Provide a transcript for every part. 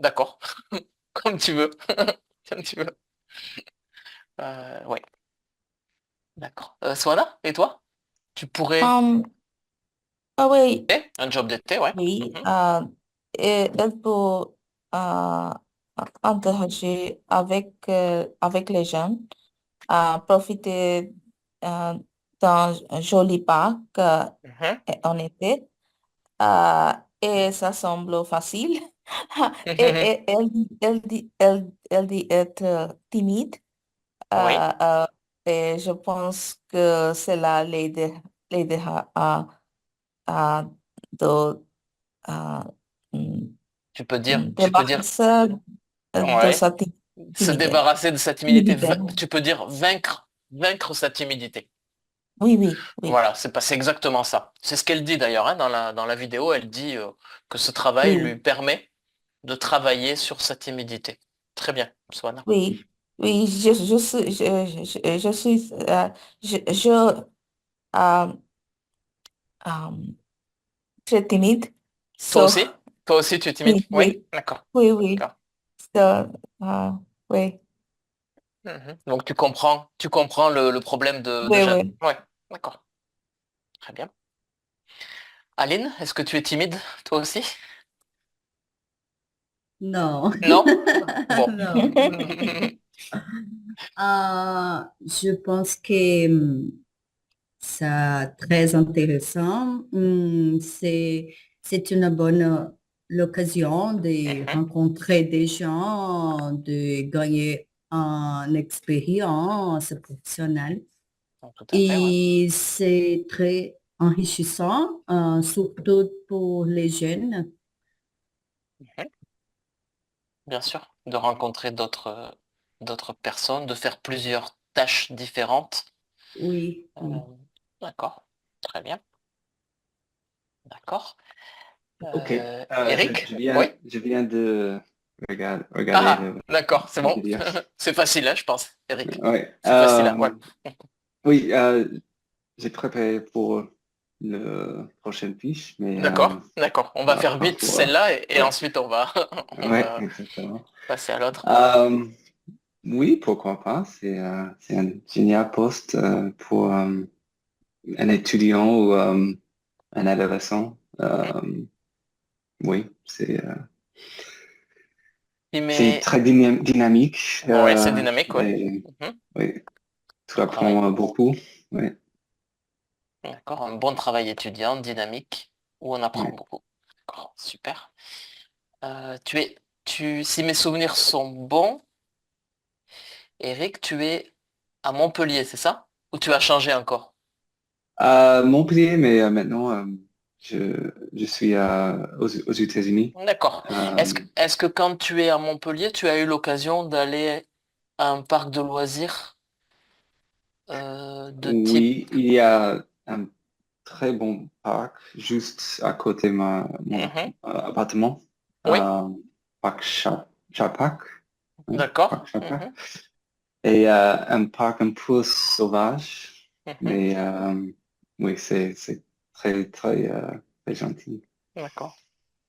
d'accord, comme tu veux, comme tu veux. Ouais, d'accord. Swana, et toi? Tu pourrais... Um, ah oui, Un job d'été, ouais. oui, Mhm, et elle peut euh, interagir avec les jeunes, profiter euh, d'un joli parc mhm. en été. Euh, et ça semble facile. Elle dit être timide. Oui, Et je pense que cela l'aidera à de, à, mm, tu peux dire, débarrasser de ouais, sa se timidité. débarrasser de sa timidité. Timidité. Tu peux dire vaincre sa timidité. Oui, oui, oui, Voilà, c'est exactement ça. C'est ce qu'elle dit d'ailleurs, hein, dans la vidéo. Elle dit que ce travail lui oui, permet de travailler sur sa timidité. Très bien, Swana. oui, oui, je suis, euh, euh, très timide. Toi So, aussi? Toi aussi, tu es timide? oui, Oui, oui, d'accord. oui, oui. D'accord. So, oui, Mhm. Donc tu comprends le problème de oui, Jeanne. oui. Ouais, d'accord. Très bien. Aline, est-ce que tu es timide, toi aussi? Non, Non? Bon. non. Je pense que ça très intéressant. C'est une bonne l'occasion de Mhm. rencontrer des gens, de gagner une expérience professionnelle. Tout à fait, ouais. Et c'est très enrichissant, surtout pour les jeunes. Mhm. Bien sûr, de rencontrer d'autres personnes, de faire plusieurs tâches différentes. Oui, Euh, oui. d'accord, très bien, d'accord. Ok, Eric? Oui? je viens de regarder Ah, d'accord, c'est la bon. vidéo. C'est facile, hein, je pense, Eric. Ouais, C'est facile, hein, ouais. oui, j'ai préparé pour le prochaine fiche, mais D'accord, d'accord. On va faire vite parfois, celle-là et ouais, ensuite on ouais, va exactement. passer à l'autre. Euh, oui, pourquoi pas, c'est un génial poste pour un étudiant ou un adolescent. Mhm. Oui, Il c'est met... très dynamique Ouais, c'est dynamique, ouais. et Mhm. oui, tu Bon travail. apprends beaucoup. Oui, D'accord, un bon travail étudiant, dynamique, où on apprend oui. beaucoup. D'accord, super. Tu es, si mes souvenirs sont bons, Eric, tu es à Montpellier, c'est ça? Ou tu as changé encore? Montpellier, mais maintenant, je suis aux États-Unis. D'accord. Euh, Est-ce que quand tu es à Montpellier, tu as eu l'occasion d'aller à un parc de loisirs de type... oui, il y a un très bon parc juste à côté de mon Mhm. appartement. Oui, Euh, parc Chapac. Oui, parc d'accord. Chapac. Mhm. Et un parc un peu sauvage, Mhm. mais oui, c'est très, très, très gentil. D'accord.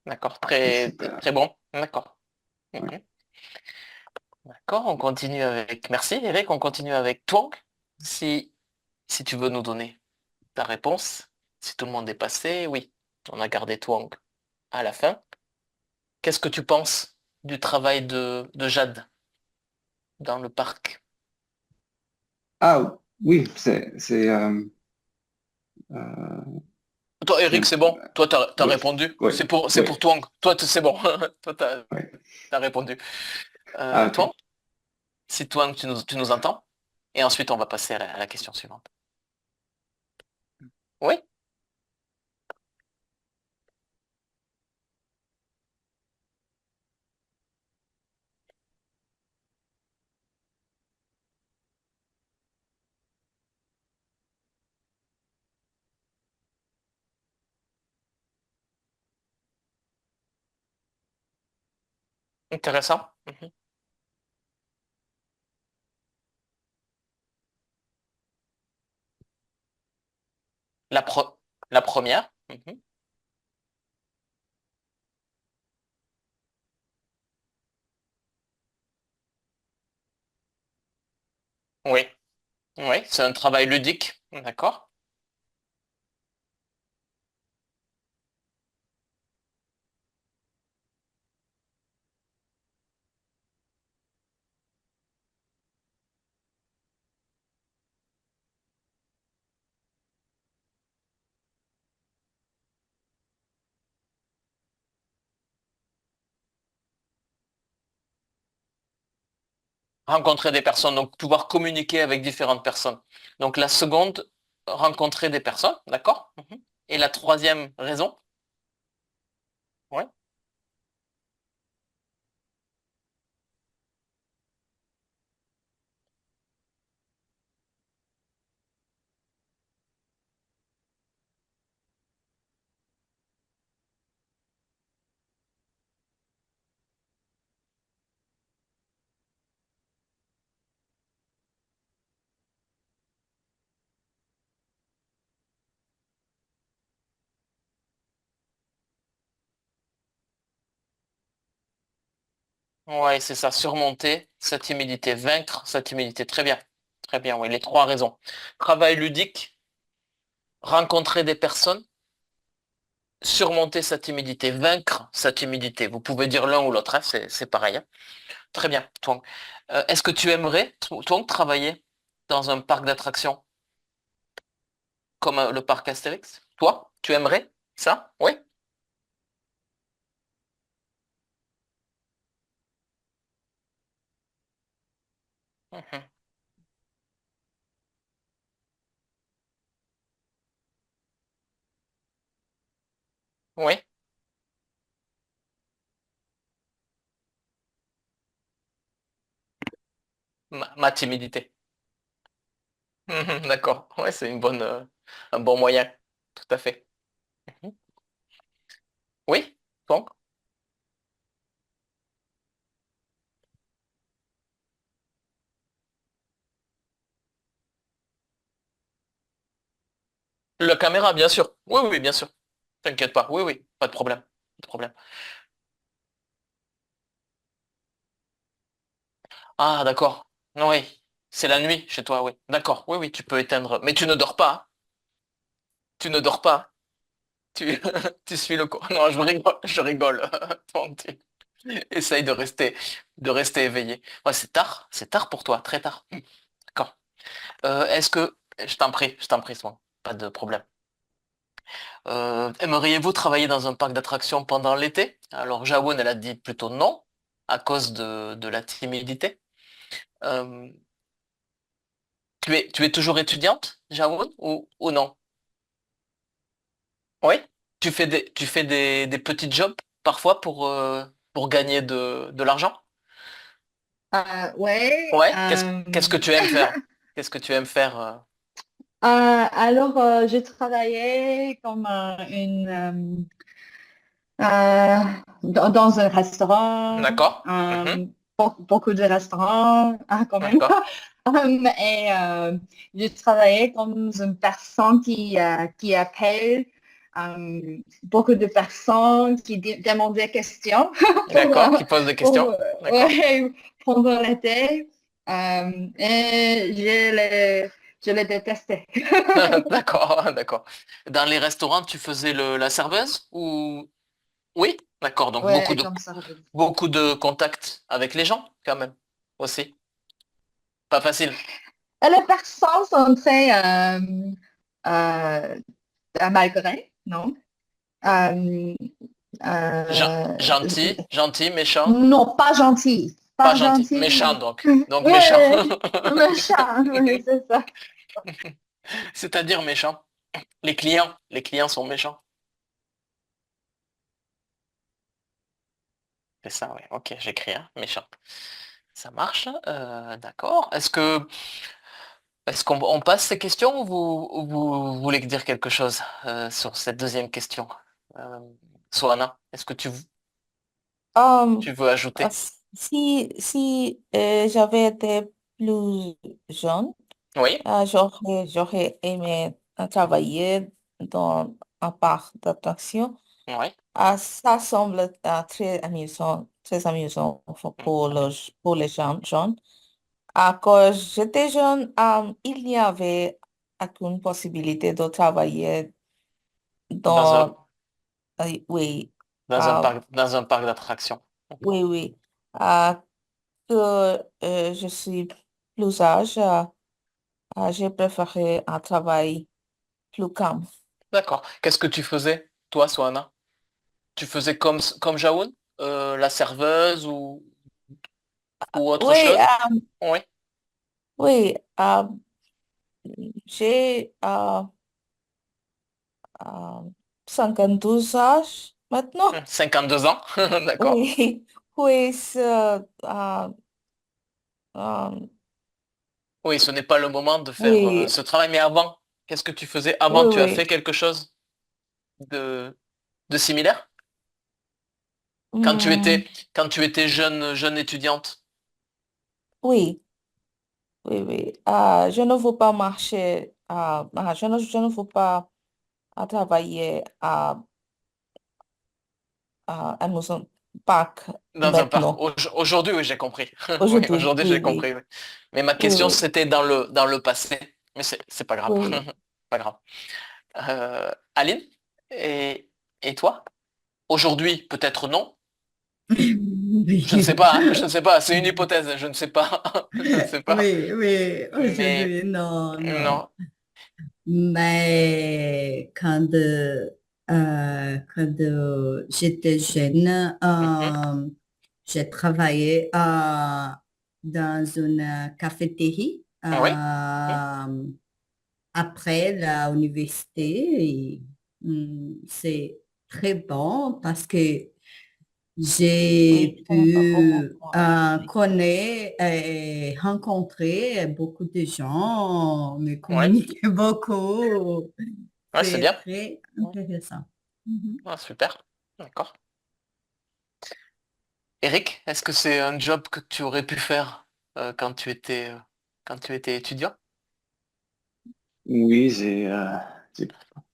D'accord. C'est Très, super. très bon. D'accord. Oui. Mhm. D'accord, on continue avec... Merci Eric, on continue avec Twang. Si, si tu veux nous donner ta réponse, si tout le monde est passé, oui, on a gardé Twang à la fin. Qu'est-ce que tu penses du travail de Jade dans le parc? Ah oui, euh, Toi, Eric, c'est, c'est bon. Toi, t'as oui, répondu. oui, C'est oui, pour Twang. Toi, c'est bon. Toi, oui. t'as répondu. Ah, Twang, ok. si Twang, tu nous entends? Et ensuite, on va passer à la question suivante. Oui, intéressant. Mhm. La, pro- la première. Mhm. Oui, oui, c'est un travail ludique, d'accord? Rencontrer des personnes, donc pouvoir communiquer avec différentes personnes. Donc la seconde, rencontrer des personnes, d'accord? Mhm. Et la troisième raison? Ouais. Ouais, c'est ça, surmonter cette timidité, vaincre cette timidité. Très bien, oui, les trois raisons. Travail ludique, rencontrer des personnes, surmonter sa timidité, vaincre sa timidité. Vous pouvez dire l'un ou l'autre, hein, c'est pareil, hein. Très bien, toi. Est-ce que tu aimerais, toi, travailler dans un parc d'attractions comme le parc Astérix? Toi, tu aimerais ça? Oui? Mhm. Oui, ma timidité. Mhm, d'accord, ouais, c'est un bon moyen, tout à fait. Mhm. Oui, donc, la caméra, bien sûr. Oui, oui, bien sûr. T'inquiète pas. Oui, oui, pas de problème. Pas de problème. Ah, d'accord. Oui, c'est la nuit chez toi, oui. D'accord, oui, oui, tu peux éteindre. Mais tu ne dors pas, hein. Tu ne dors pas. Tu, tu suis le cours. Non, je rigole, je rigole. Bon, essaye de rester éveillé. Ouais, c'est tard pour toi, très tard. D'accord. Est-ce que, je t'en prie, Swan, pas de problème. Aimeriez-vous travailler dans un parc d'attractions pendant l'été? Alors, Jawoun, elle a dit plutôt non, à cause de la timidité. Euh, tu es toujours étudiante, Jawoun, ou non? Oui? Tu fais des petits jobs parfois pour gagner de l'argent? Ouais, Ouais? Qu'est-ce que tu aimes faire? Qu'est-ce que tu aimes faire? alors j'ai travaillé comme dans un restaurant, D'accord? Mhm. beaucoup de restaurants quand même. D'accord. Et j'ai travaillé comme une personne qui appelle beaucoup de personnes qui demandent des questions pour, D'accord. Qui pose des pour, questions? D'accord. ouais, pendant l'été. Et je les détestais. D'accord, d'accord. Dans les restaurants, tu faisais la serveuse ou... Oui? D'accord. Donc Ouais, comme ça. beaucoup de contacts avec les gens, quand même, aussi. Pas facile. Et les personnes sont très euh, malgré, non? Euh, euh, Gentil, méchant. non, pas gentil. Pas Pas gentil, gentil. méchant donc. Donc méchant. Ouais, méchant, ouais, c'est ça. C'est-à-dire méchant. Les clients sont méchants. C'est ça, oui. Ok, j'écris, hein, méchant. Ça marche. D'accord. Est-ce qu'on on passe ces questions ou vous voulez dire quelque chose sur cette deuxième question? Euh, Soana, est-ce que Um, tu veux ajouter? si j'avais été plus jeune, Oui, j'aurais aimé travailler dans un parc d'attraction. oui. Ça semble très amusant pour, pour les gens jeunes. Quand j'étais jeune, il n'y avait aucune possibilité de travailler Dans un, dans, oui, euh, dans un parc d'attractions. oui, oui. Que je suis plus âgée, j'ai préféré un travail plus calme. D'accord. Qu'est-ce que tu faisais, toi, Soana? Tu faisais comme Jaoun, la serveuse ou autre Oui, chose? Oui. oui, j'ai 52 âges maintenant. 52 ans, d'accord. Oui, oui, euh, Oui, ce n'est pas le moment de faire oui, ce travail, mais avant, qu'est-ce que tu faisais avant? oui, Tu as fait oui. quelque chose de, de similaire? Quand tu Hmm, étais, quand tu étais jeune étudiante? oui, oui, oui. Je ne veux pas marcher, je ne veux pas travailler à Amazon Park Dans un parc. maintenant. Aujourd'hui, oui, j'ai compris. Oui, Aujourd'hui, aujourd'hui, oui, j'ai oui, compris. Oui. Mais ma oui, question, oui, c'était dans le passé. Mais c'est pas grave. oui. Pas grave. Aline, et toi? Aujourd'hui, peut-être non. Je ne sais Oui, pas, hein, je ne sais pas. C'est une hypothèse. Je ne sais pas. Je ne sais pas. oui, oui, Mais aujourd'hui, non, non. non. Mais quand j'étais jeune, Mhm. j'ai travaillé dans une cafétéria Oui. Mhm. après l'université. Et, c'est très bon parce que Oui, j'ai c'est un moment pu pour aller. connaître et rencontrer beaucoup de gens, me Oui. communiquer beaucoup. Ouais, c'est C'est bien. très Ouais. intéressant. Mhm. Ah, super. D'accord. Eric, est-ce que c'est un job que tu aurais pu faire quand tu étais étudiant? Oui, j'ai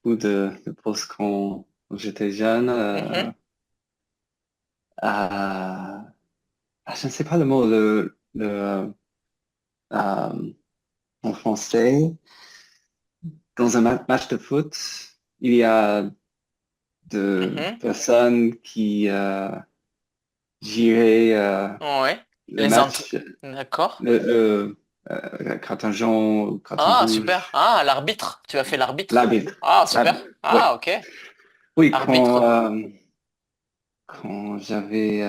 beaucoup de postes quand j'étais jeune. Mhm. Je ne sais pas le mot, en français. Dans un match de foot, il y a de Mhm. personnes qui géraient Ouais. le Les entrées. match, D'accord. carton jaune, carton Ah, super. rouge, Ah, l'arbitre. Tu as fait l'arbitre. l'arbitre. Ah, super. Oui, Ah, ok. oui, Arbitre. quand j'avais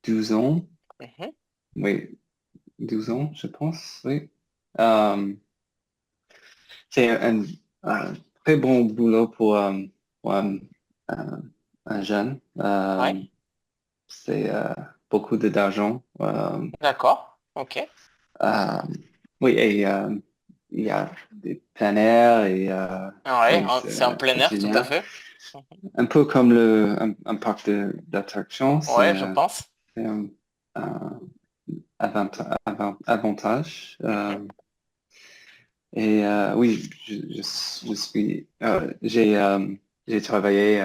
12 ans, Mhm. oui, 12 ans, je pense, oui. Euh, c'est un très bon boulot pour un jeune. Ouais. C'est beaucoup d'argent. D'accord. Ok. Euh, oui, et il y a des plein air et Ouais, oui, c'est en plein c'est air, tout à génial. fait. Mhm. Un peu comme un parc d'attractions, Ouais, je pense. c'est un avantage. Mhm. Et oui, je suis, j'ai travaillé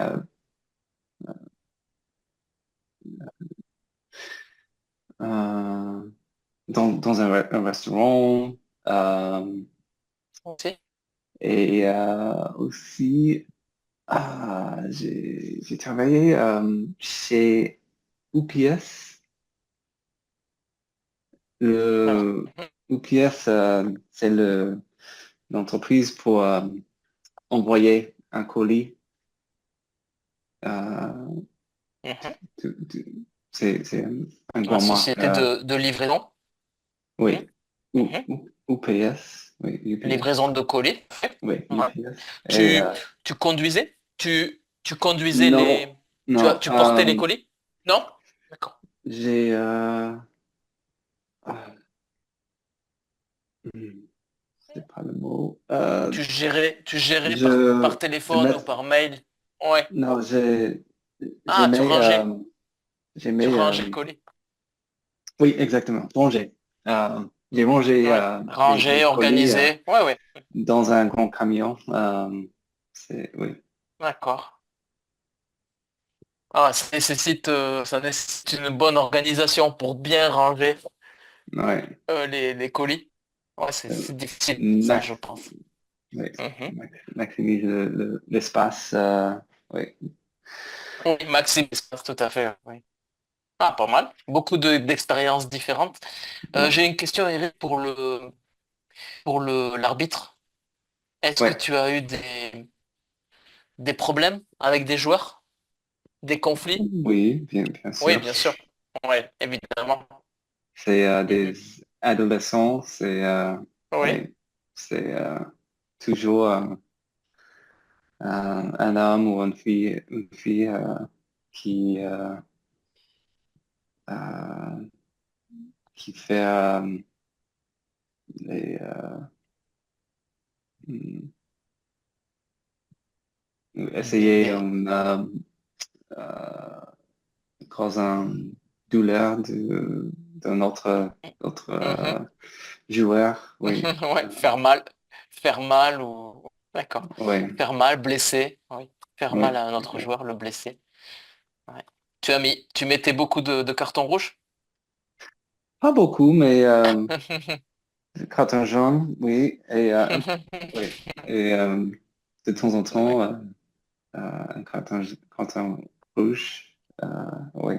euh, dans un restaurant Ok. et aussi j'ai travaillé chez UPS. Le Mhm. UPS, c'est l'entreprise pour envoyer un colis. Euh, Mhm. c'est un La grand marque. société de livraison. Mhm. Oui, Mhm. UPS. Oui, UPS. Livraison de colis. Oui, Ouais. UPS. Et Tu, tu conduisais? Tu conduisais non, non. tu portais les colis? Non? D'accord. J'ai ah, hmm, c'est pas le mot. Tu gérais par Je téléphone ou mets, par mail? Ouais. non, Ah, j'aimais, tu j'aimais, rangeais le colis. oui, exactement, manger. J'ai mangé Ouais. les Ranger, colis organiser. Ouais, ouais. dans un grand camion. Oui. D'accord. Ah, ça nécessite une bonne organisation pour bien ranger Ouais. les colis. Ouais, Euh, c'est difficile, ça, je max- pense. ouais, Mhm. maximise l'espace. Ouais. Oui, Maxime, tout à fait. Oui. Ah, pas mal. Beaucoup d'expériences différentes. Ouais. J'ai une question, Eric, pour l'arbitre. Est-ce que Ouais. tu as eu des problèmes avec des joueurs? Des conflits? Oui, bien Oui, sûr. bien sûr. Oui, évidemment. C'est des Mhm. adolescents, Oui. ouais, c'est toujours un homme ou une fille qui, euh, euh, qui fait les, hmm, essayer Des... euh, cause une douleur d'un autre Mhm. joueur, oui. Ouais, faire mal ou... D'accord. Ouais. Faire mal, blesser. Oui. Faire mal Oui, à un autre exact. joueur, le blesser. Ouais. Tu mettais beaucoup de cartons rouges? Pas beaucoup, mais carton jaune, oui, et oui, et de temps en Ouais. temps un carton rouge, oui.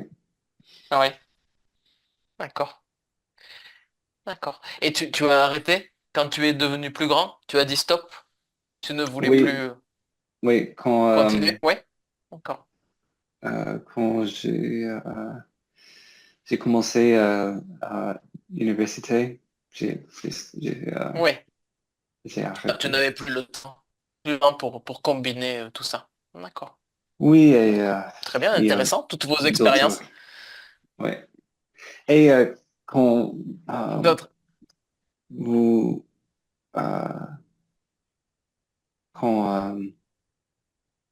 Ouais. D'accord. D'accord. Et tu as arrêté quand tu es devenu plus grand? Tu as dit stop? Tu ne voulais plus Oui, oui, continuer? Ouais. D'accord. quand j'ai commencé à l'université, j'ai Ouais. j'ai Ah, tu arrêté. n'avais plus le temps pour combiner tout ça. D'accord. Oui, Très bien, il y a intéressant, toutes vos d'autres, expériences. oui. Et quand euh, D'autres. vous, euh, quand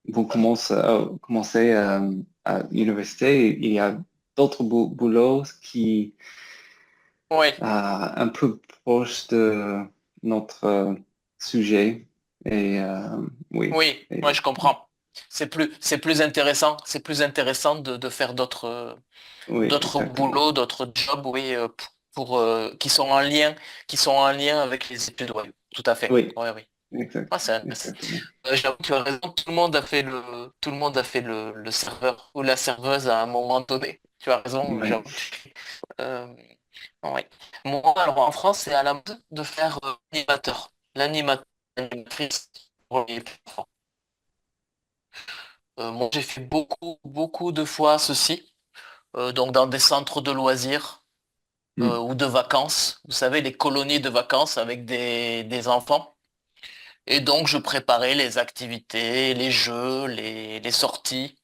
vous commencez à l'université, il y a d'autres boulots qui Oui, un peu proches de notre sujet. Et oui, oui, ouais, et, je comprends. C'est plus intéressant de faire oui, d'autres exactement. boulots, d'autres jobs, oui, qui sont en lien avec les études, oui, tout à fait. Oui, Oui, oui. exact, Ah, exactement. j'avoue, tu as raison, tout le monde a fait le serveur ou la serveuse à un moment donné. Tu as raison, Oui. j'avoue. Euh, ouais. Moi, alors en France, c'est à la mode de faire l'animateur. L'animatrice pour les enfants. Moi, j'ai fait beaucoup de fois ceci, donc dans des centres de loisirs Hmm. ou de vacances. Vous savez, les colonies de vacances avec des enfants. Et donc, je préparais les activités, les jeux, les sorties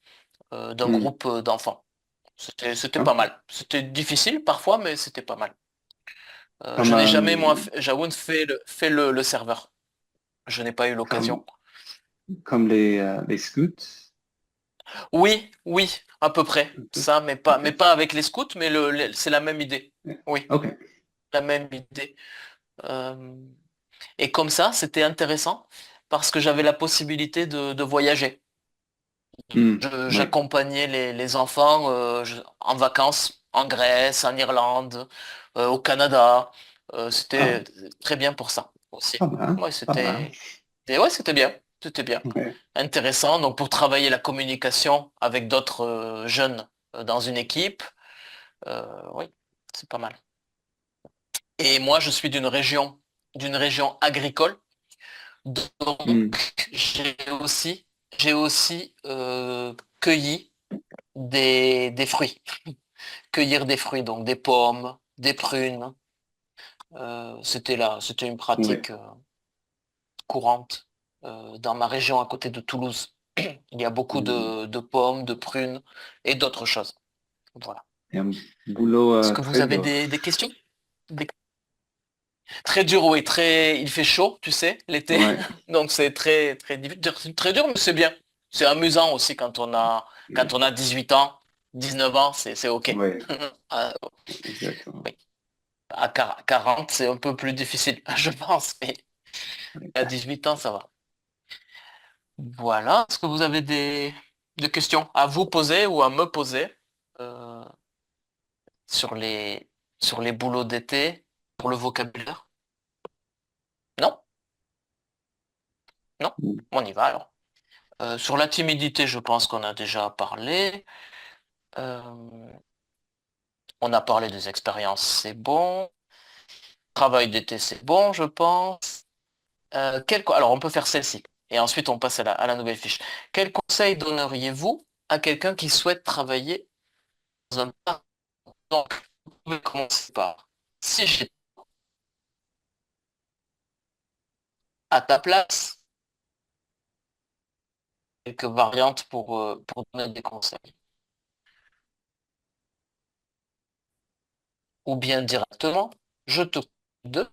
d'un Hmm. groupe d'enfants. C'était pas Ok. mal. C'était difficile parfois, mais c'était pas mal. Comme, Je n'ai jamais, moi, j'avoue, fait le serveur. Je n'ai pas eu comme, l'occasion. comme les scouts. Oui, oui, à peu près. Un peu. Ça, Ok. mais pas avec les scouts, mais c'est la même idée. Oui, Ok. la même idée. Euh, et comme ça, c'était intéressant parce que j'avais la possibilité de voyager. Hmm. Oui. J'accompagnais les enfants en vacances en Grèce, en Irlande, au Canada. Ah, C'était très bien pour ça aussi. pas mal, Ouais, pas mal. c'était bien. C'était bien. Ouais. Intéressant. Donc pour travailler la communication avec d'autres jeunes dans une équipe, oui, c'est pas mal. Et moi, je suis d'une région agricole. Donc Hmm. j'ai aussi, j'ai aussi cueilli des fruits. Cueillir des fruits, donc des pommes, des prunes. C'était une Oui. pratique courante dans ma région à côté de Toulouse. Il y a beaucoup Hmm. de pommes, de prunes et d'autres choses. Voilà. C'est un boulot Est-ce que vous très avez dur. des questions? Des- Très dur, oui, il fait chaud, tu sais, l'été. Ouais. Donc c'est très dur, mais c'est bien. C'est amusant aussi quand Oui. on a 18 ans, 19 ans, c'est OK. Oui, Ah, exactement. oui. À 40, c'est un peu plus difficile, je pense, mais Oui. à 18 ans, ça va. Voilà. Est-ce que vous avez de questions à vous poser ou à me poser euh, sur sur les boulots d'été pour le vocabulaire? Non? Non? Mm. On y va alors. Sur la timidité, je pense qu'on a déjà parlé. Euh, on a parlé des expériences, c'est bon. Travail d'été, c'est bon, je pense. Alors, on peut faire celle-ci. Et ensuite, on passe à à la nouvelle fiche. Quel conseil donneriez-vous à quelqu'un qui souhaite travailler dans un parc? Donc, vous pouvez commencer par, si j'étais à ta place, quelques variantes pour donner des conseils. Ou bien directement, je te de.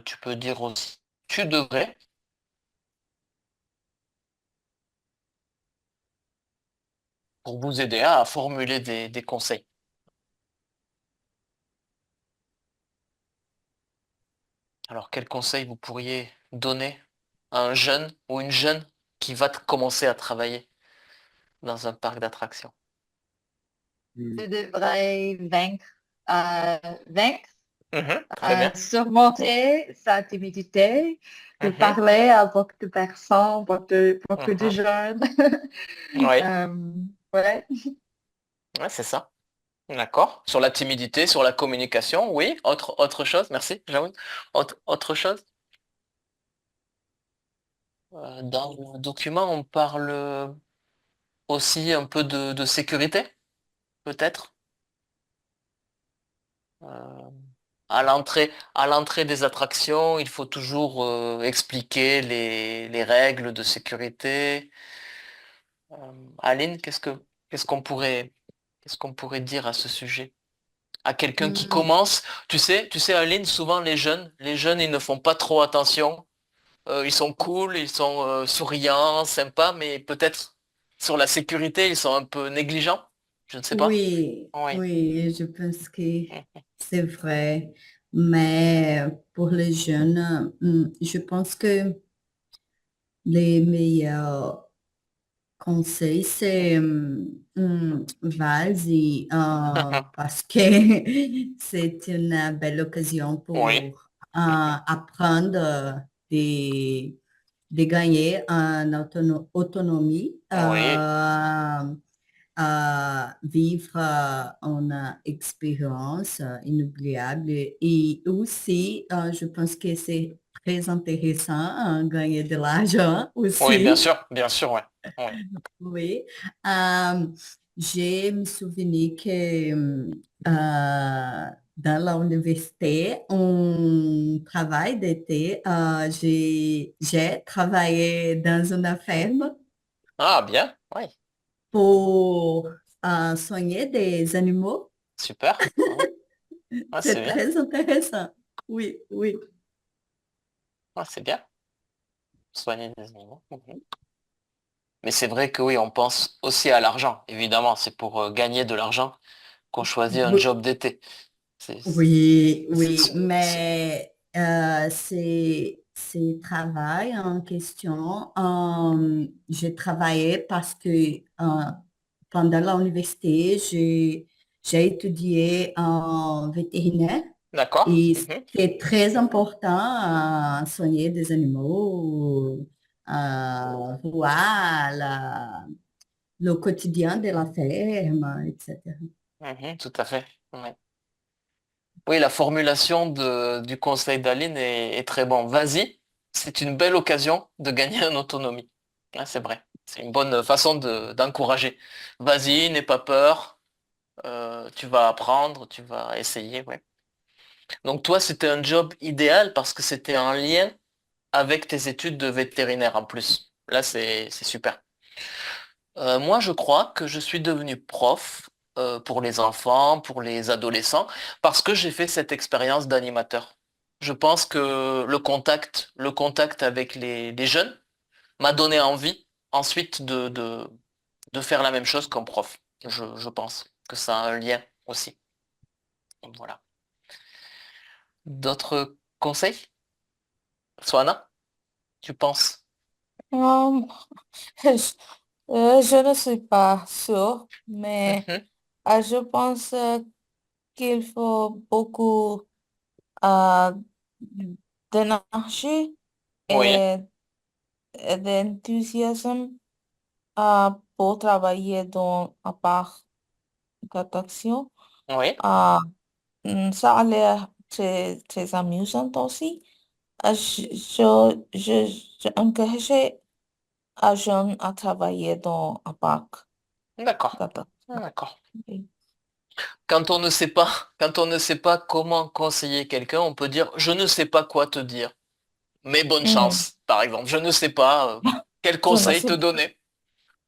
Tu peux dire aussi, tu devrais, pour vous aider à formuler des conseils. Alors, quel conseil vous pourriez donner à un jeune ou une jeune qui va commencer à travailler dans un parc d'attractions? Mm. Tu devrais vaincre, Mhm, très bien. surmonter sa timidité, de Mhm, parler à beaucoup de personnes, beaucoup de mhm. jeunes. Oui, Euh, ouais. ouais, c'est ça. D'accord. Sur la timidité, sur la communication, oui. Autre chose, merci, Jaoun. Autre chose? Dans le document, on parle aussi un peu de sécurité, peut-être. Euh, à l'entrée des attractions, il faut toujours expliquer les règles de sécurité. Aline, qu'est-ce qu'on pourrait dire à ce sujet? À quelqu'un qui Hmm, commence, tu sais, Aline, souvent les jeunes, ils ne font pas trop attention. Ils sont cool, ils sont souriants, sympas, mais peut-être sur la sécurité, ils sont un peu négligents. Je ne sais pas. oui, Oui. oui, je pense que c'est vrai. Mais pour les jeunes, je pense que les meilleurs conseils, c'est vas-y, parce que c'est une belle occasion Oui. pour apprendre de, de gagner en autonomie, Oui. à vivre une expérience inoubliable. Et aussi, je pense que c'est très intéressant gagner de l'argent Oui, aussi. bien sûr, ouais. Oui. Oui. Euh, j'ai me souvenu que dans l'université, on travail d'été, j'ai travaillé dans une ferme Ah, bien. Oui. pour soigner des animaux. Super. Oui. Ah, c'est C'est bien. très intéressant. Oui, oui. Ah, c'est bien. Soigner des animaux. Mhm. Mais c'est vrai que oui, on pense aussi à l'argent. Évidemment, c'est pour gagner de l'argent qu'on choisit un job d'été. C'est, Oui, oui, c'est- c'est- mais c'est travail en question. J'ai travaillé parce que pendant l'université, j'ai étudié en vétérinaire D'accord. et Mhm. c'est très important soigner des animaux, voir le quotidien de la ferme, etc. Mhm, tout à fait. Ouais. Oui, la formulation du conseil d'Aline est très bon. Vas-y, c'est une belle occasion de gagner en autonomie. Ah, c'est vrai. C'est une bonne façon d'encourager. Vas-y, n'aie pas peur. Tu vas apprendre, tu vas essayer. Ouais. Donc toi, c'était un job idéal parce que c'était en lien avec tes études de vétérinaire en plus. Là, c'est super. Moi, je crois que je suis devenu prof pour les enfants, pour les adolescents, parce que j'ai fait cette expérience d'animateur. Je pense que le contact avec les jeunes m'a donné envie ensuite de faire la même chose comme prof. Je pense que ça a un lien aussi. Voilà. D'autres conseils? Soana? tu penses? Euh, je, je ne suis pas sûre, mais Mhm. je pense qu'il faut beaucoup euh, d'énergie Oui, et, et d'enthousiasme pour travailler dans un parc d'attraction. oui. Euh, Ça a l'air très, très amusant aussi. Je encourageais un jeune à travailler dans un parc D'accord. d'attraction. D'accord. Quand on ne sait pas, quand on ne sait pas comment conseiller quelqu'un, on peut dire je ne sais pas quoi te dire. Mais bonne Hmm. chance, par exemple. Je ne sais pas quel Je ne conseil sais te pas. donner.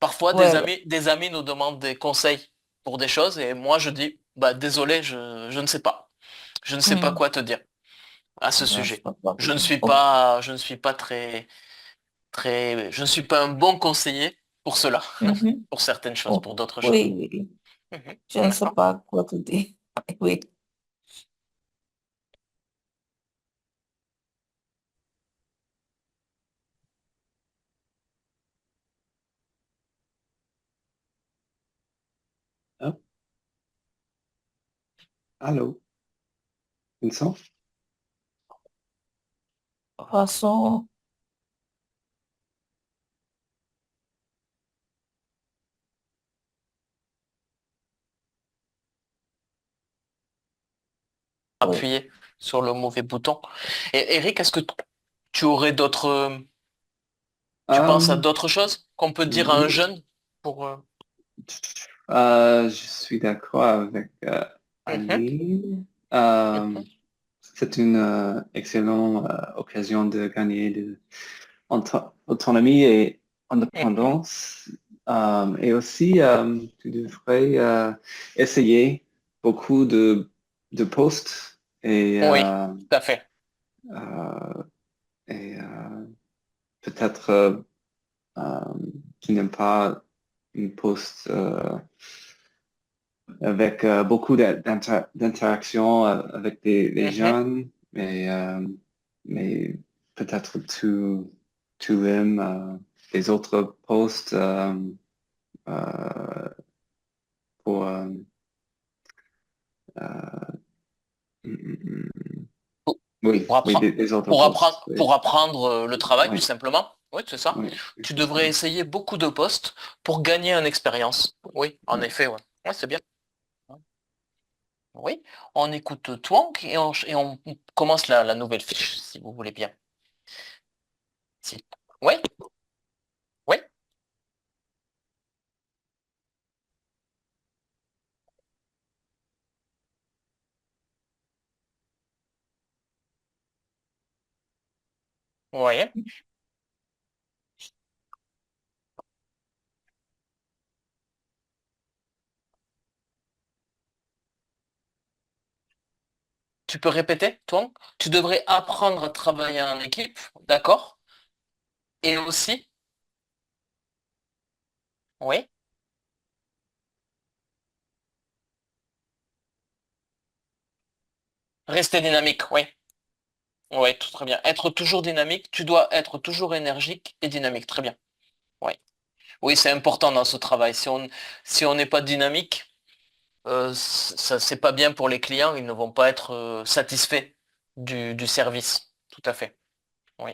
Parfois, Ouais, ouais. des amis nous demandent des conseils pour des choses et moi je dis bah désolé, je ne sais pas. Je ne sais pas Hmm. quoi te dire à ce Je sais sujet. pas quoi te dire. Ok. Je ne suis pas je ne suis pas un bon conseiller pour cela, Mhm. pour certaines choses, Oh, pour d'autres choses. oui, oui. Mhm. Je ne sais D'accord. pas quoi te dire. Oui. Ah, allô, Vincent? De toute façon, oui. Appuyer sur le mauvais bouton. Et Eric, est-ce que tu aurais tu penses à Euh, d'autres choses qu'on peut dire à un oui, jeune pour je suis d'accord avec Mhm, Annie. Euh, mhm, c'est une excellente occasion de gagner de autonomie et mhm. indépendance. Et aussi, tu devrais essayer beaucoup de postes Oui, tout à fait. euh, et peut-être euh, qui n'aime pas une poste avec beaucoup d'interaction avec des Mhm. jeunes, mais peut-être tu aimes les autres postes euh, pour euh, mm, mm, mm. Pour, Oui, pour oui, apprendre, des autres postes. Oui, pour apprendre le travail, tout oui, simplement. Oui, c'est ça. oui, Tu devrais exactement. essayer beaucoup de postes pour gagner en expérience. Oui, en Oui. effet, ouais. Ouais, c'est bien. Oui, on écoute Twank et on commence la nouvelle fiche, si vous voulez bien. Si. Oui, oui, oui. Tu peux répéter, Twank? Tu devrais apprendre à travailler en équipe, d'accord? Et aussi, oui, rester dynamique, oui. Oui, tout très bien. Être toujours dynamique, tu dois être toujours énergique et dynamique, très bien. Oui. Oui, c'est important dans ce travail. Si on n'est pas dynamique, ça c'est pas bien pour les clients, ils ne vont pas être satisfaits du service. Tout à fait. Oui.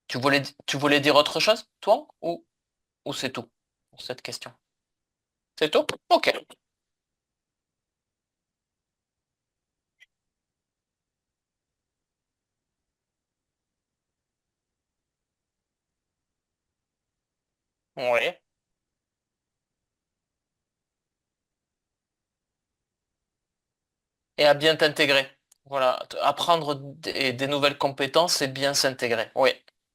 Tu voulais dire autre chose, toi, ou c'est tout pour cette question? C'est tout? Ok. Oui. Et à bien t'intégrer. Voilà, apprendre des nouvelles compétences, c'est bien s'intégrer. Oui,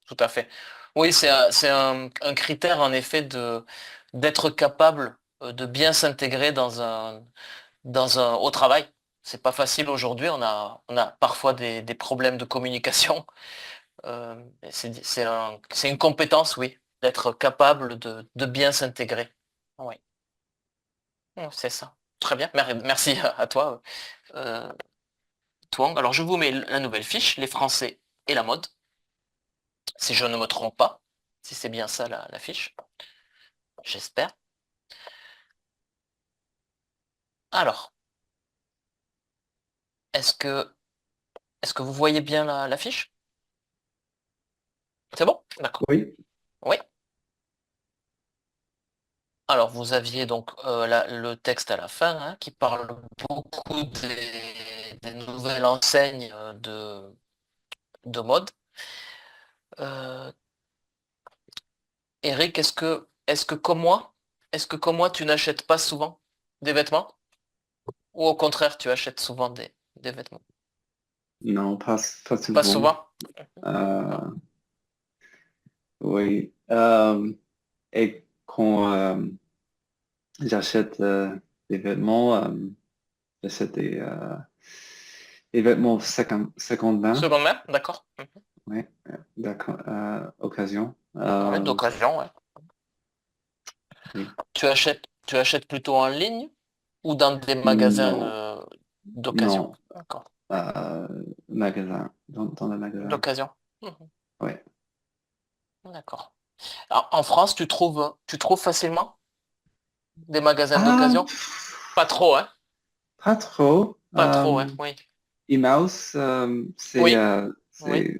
tout à fait. Oui, c'est un critère en effet d'être capable de bien s'intégrer au travail. C'est pas facile aujourd'hui. On a parfois des problèmes de communication. Et c'est une compétence, oui, d'être capable de bien s'intégrer. Oui, c'est ça. Très bien. Merci à toi. Euh, Twang. Alors, je vous mets la nouvelle fiche, les Français et la mode. si je ne me trompe pas, si c'est bien ça la fiche, j'espère. Alors, est-ce que, est-ce que vous voyez bien la fiche? C'est bon? D'accord. Oui. Oui. Alors, vous aviez donc le texte à la fin hein, qui parle beaucoup des nouvelles enseignes de mode. Euh, Eric, est-ce que comme moi, tu n'achètes pas souvent des vêtements? Ou au contraire, tu achètes souvent des vêtements? Non, pas Pas souvent. souvent? Euh, D'accord. oui. Et quand j'achète des vêtements, j'achète des vêtements seconde main. Seconde main, d'accord. Oui, d'accord. Occasion. Ouais, d'occasion, ouais. Oui. Tu achètes plutôt en ligne ou dans des magasins Non, d'occasion? non. D'accord. euh, Magasin, dans le magasin. D'occasion. Mhm. Oui. D'accord. En France, tu trouves facilement des magasins Ah, d'occasion? Pas trop, hein? pas trop. Pas trop, hein? Oui. Emmaüs, Oui, oui.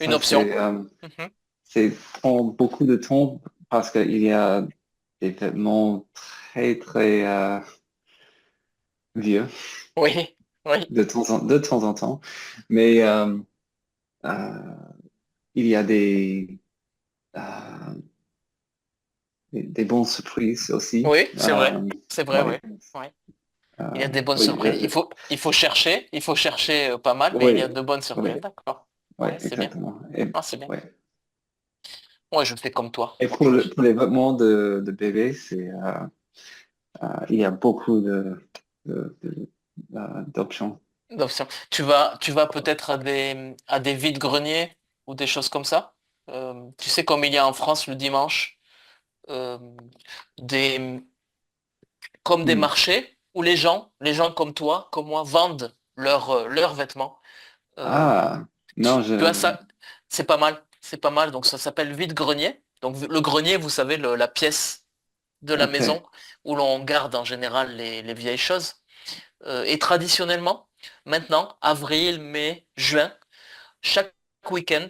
Une ça option. c'est, Mhm. c'est prend beaucoup de temps parce qu'il y a des vêtements très très vieux Oui, oui. de temps en temps, mais euh, il y a euh, des bonnes surprises aussi. Oui, c'est vrai. C'est vrai, oui. Ouais, Oui. Il y a des bonnes oui, surprises. Il faut chercher pas mal, mais il y a oui, de bonnes surprises. oui, D'accord. oui, Oui, c'est bien. exactement. Ah, c'est bien. Ouais. Moi, je fais comme toi. Et pour les vêtements de bébé, il y a beaucoup d'options. D'options. Tu vas peut-être à des vides-greniers ou des choses comme ça. Tu sais, comme il y a en France le dimanche, euh, des, comme des Hmm. marchés où les gens comme toi, comme moi, vendent leurs vêtements. Euh, Ah, non, tu as ça, c'est pas mal. C'est pas mal. Donc ça s'appelle vide-grenier. Donc le grenier, vous savez, la pièce de la ok. maison où l'on garde en général les vieilles choses. Et traditionnellement, maintenant, avril, mai, juin, chaque week-end,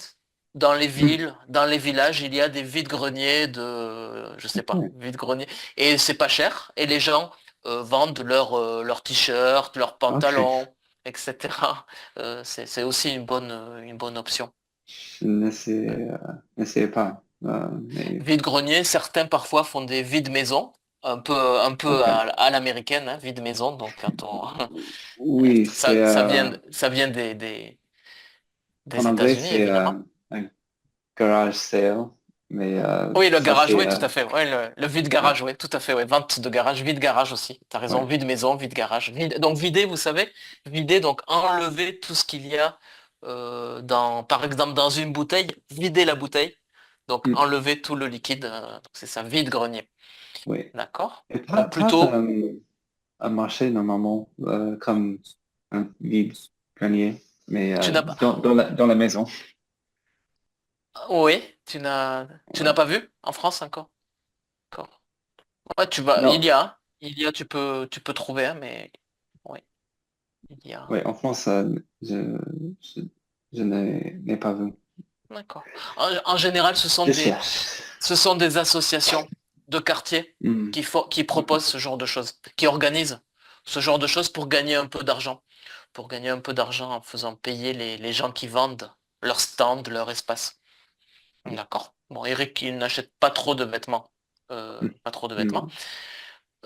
dans les Hmm. villes, dans les villages, il y a des vides-greniers je sais pas, Ok. vides-greniers. Et c'est pas cher. Et les gens vendent leurs t-shirts, leurs Ok. pantalons, etc. C'est aussi une bonne option. Je n'essayais pas. Mais Vide-grenier, certains parfois font des vides-maisons, un peu ok. à l'américaine, hein, vide-maison. Donc quand Oui, ça, ça vient des en anglais, États-Unis, c'est évidemment. un garage sale, mais Oui, le ça garage, c'est oui, tout à fait. Ouais, le vide-garage, oui, tout à fait. Ouais. Vente de garage, vide-garage aussi. Tu as raison, ouais. vide-maison, vide-garage. Donc vider, vous savez, vider, donc enlever tout ce qu'il y a par exemple, dans une bouteille, vider la bouteille. Donc Hmm. enlever tout le liquide. Donc c'est ça, vide-grenier. Oui. D'accord? Et Donc pas plutôt, un marché normalement comme un vide grenier, mais tu n'as pas. dans la maison. Oui, tu n'as Ouais. pas vu en France encore? D'accord. Ouais, Non, tu peux trouver, hein, mais oui, il y a. ouais, en France, je, je, je n'ai pas vu. D'accord. En général, ce sont Je des, cherche. ce sont des associations de quartier Hmm. qui Ok. proposent ce genre de choses, qui organisent ce genre de choses pour gagner un peu d'argent. Pour gagner un peu d'argent en faisant payer les gens qui vendent leur stand, leur espace. D'accord. Bon, Eric, il n'achète pas trop de vêtements. Hmm. Pas trop de vêtements.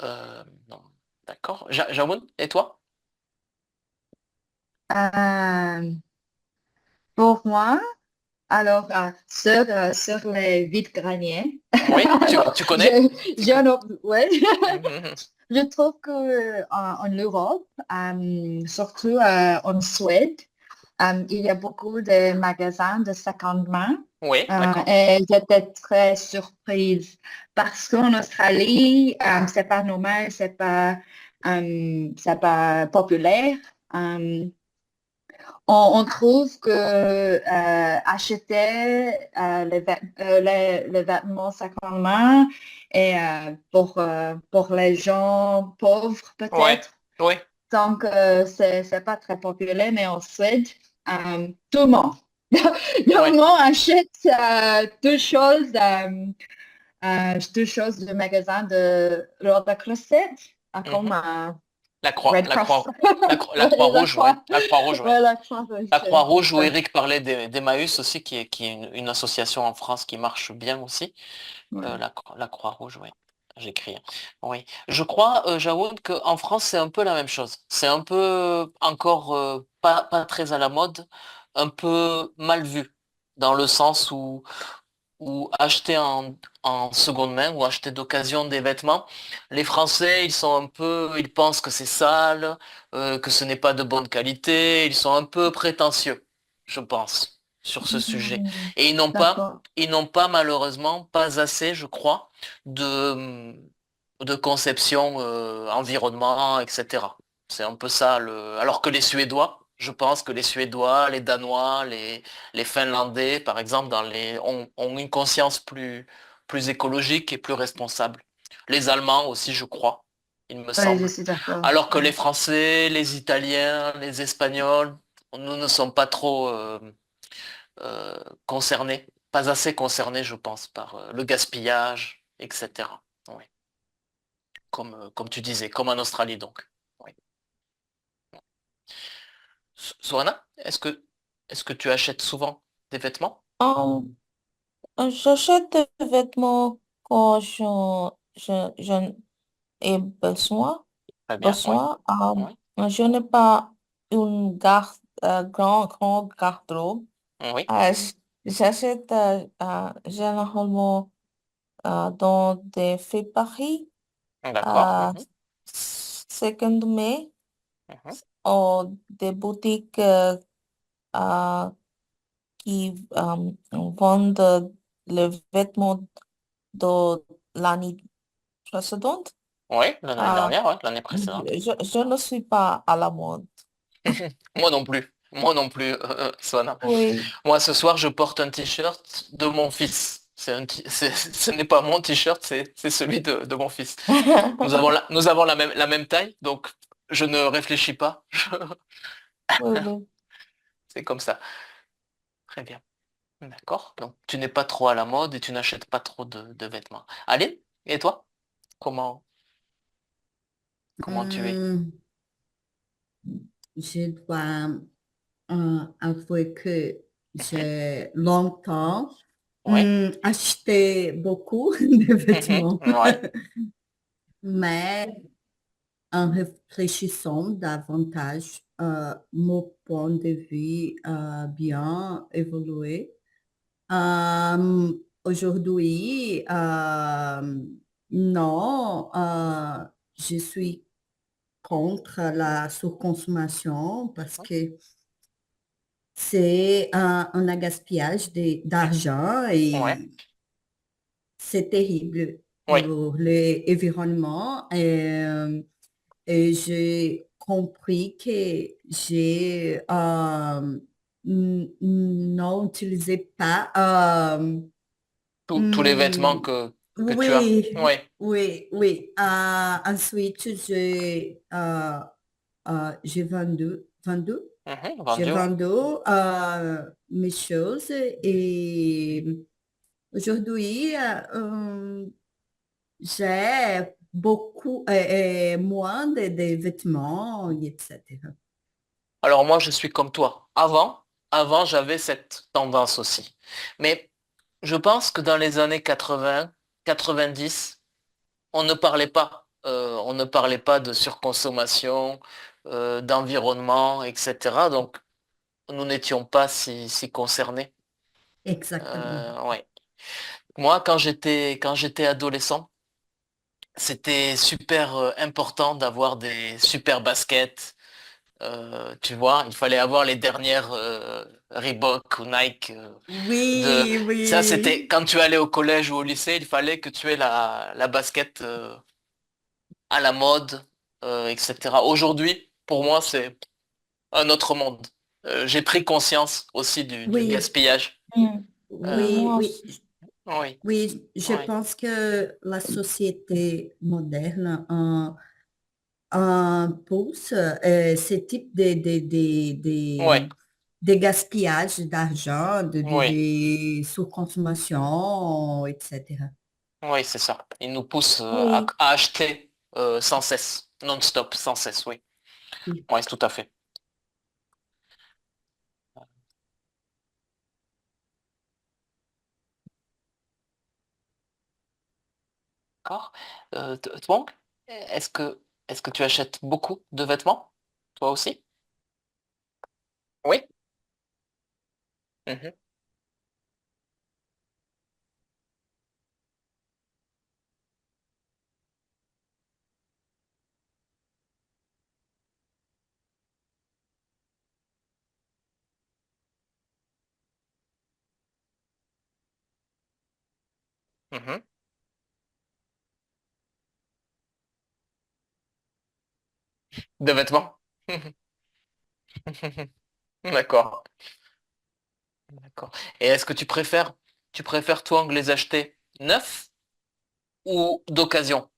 Non. Non. D'accord. Jaoun, et toi? Euh, pour moi, alors, sur les vides greniers, Oui, tu, alors, tu connais? Tu co- ouais, Mhm. je trouve que en Europe, surtout en Suède, il y a beaucoup de magasins de seconde main. Oui, d'accord. Et j'étais très surprise parce qu'en Australie, c'est pas normal, c'est pas populaire. on trouve que acheter les vêtements seconde main et pour les gens pauvres Ouais, peut-être. oui, Donc, c'est pas très populaire, mais en Suède, tout le monde, tout le ouais. monde achète deux choses du magasin de Röda Korset, comme Mhm. La croix, Red la Cross. croix, la Oui, la Croix-Rouge, ouais. croix. La Croix-Rouge, ouais. Ouais, la croix rouge, La c'est Croix-Rouge où ça. Eric parlait d'Emmaüs aussi, qui est une association en France qui marche bien aussi. Ouais. La Croix-Rouge, oui. J'écris, hein. Oui. Je crois, Jaoud, qu'en France, c'est un peu la même chose. C'est un peu encore pas très à la mode, un peu mal vu, dans le sens où acheter en seconde main ou acheter d'occasion des vêtements, les Français, ils pensent que c'est sale, que ce n'est pas de bonne qualité, ils sont un peu prétentieux, je pense, sur ce sujet. Mhm. Et D'accord. ils n'ont pas malheureusement pas assez, je crois, de, de conception environnement, etc. C'est un peu ça alors que les Suédois, je pense que les Suédois, les Danois, les Finlandais, par exemple, ont une conscience plus écologique et plus responsable. Les Allemands aussi, je crois, il me Oui, je semble. suis d'accord. Alors que les Ouais. Français, les Italiens, les Espagnols, nous ne sommes pas trop euh, concernés, pas assez concernés, je pense, par le gaspillage, etc. Oui. Comme tu disais, comme en Australie, donc. Oui. Soana, est-ce que tu achètes souvent des vêtements? Um, J'achète des vêtements quand je ai Très bien, oui. besoin. Oui. Je n'ai pas une grand garde-robe. Oui. J'achète généralement dans des friperies, D'accord. euh, Mhm. second mai, Mhm. ou des boutiques euh, qui vendent les vêtements de l'année précédente. Oui, l'année Euh, dernière, ouais, l'année précédente. je ne suis pas à la mode. Moi non plus. Moi non plus, Soana. Oui. Moi, ce soir, je porte un t-shirt de mon fils. Ce n'est pas mon t-shirt, c'est celui de mon fils. Nous avons la même taille, donc je ne réfléchis pas. Oui, oui. C'est comme ça. Très bien. D'accord. Donc, tu n'es pas trop à la mode et tu n'achètes pas trop de vêtements. Allez, et toi? Comment, comment tu es? Hum, je dois avouer que Mhm. j'ai longtemps Oui. acheté beaucoup de Mhm. vêtements, Ouais. mais en réfléchissant davantage, mon point de vue a bien évolué. Euh, Aujourd'hui, non, je suis contre la surconsommation parce que c'est un gaspillage d'argent Ouais. et c'est terrible Oui. pour l'environnement. Et j'ai compris que j'ai non utilisé pas. Tous les vêtements Hmm, que tu as. oui, Oui. oui, oui. Ensuite, j'ai Mhm. j'ai Vendu, oui. vendu mes choses et aujourd'hui, j'ai beaucoup, moins de vêtements, etc. Alors moi, je suis comme toi. Avant, j'avais cette tendance aussi. Mais je pense que dans les années 80, 90, on ne parlait pas de surconsommation, d'environnement, etc. Donc, nous n'étions pas si concernés. Exactement. Ouais. Moi, quand j'étais adolescent, c'était super important d'avoir des super baskets. Tu vois, il fallait avoir les dernières Reebok ou Nike. Oui, Ça, c'était oui. quand tu allais au collège ou au lycée, il fallait que tu aies la basket à la mode, etc. Aujourd'hui, pour moi, c'est un autre monde. j'ai pris conscience aussi du Oui, gaspillage. Hmm. oui, Moi oui, aussi. Oui, oui, je oui, pense que la société moderne pousse ce type oui, de gaspillage d'argent, oui, de surconsommation, etc. oui, c'est ça. Il nous pousse Oui. à acheter sans cesse, non-stop, sans cesse, oui. Oui. Oui, tout à fait. D'accord. Donc, est-ce que tu achètes beaucoup de vêtements? Toi aussi? Oui. Mhm, mhm. De vêtements? D'accord, d'accord. Et est-ce que tu préfères toi les acheter neufs ou d'occasion?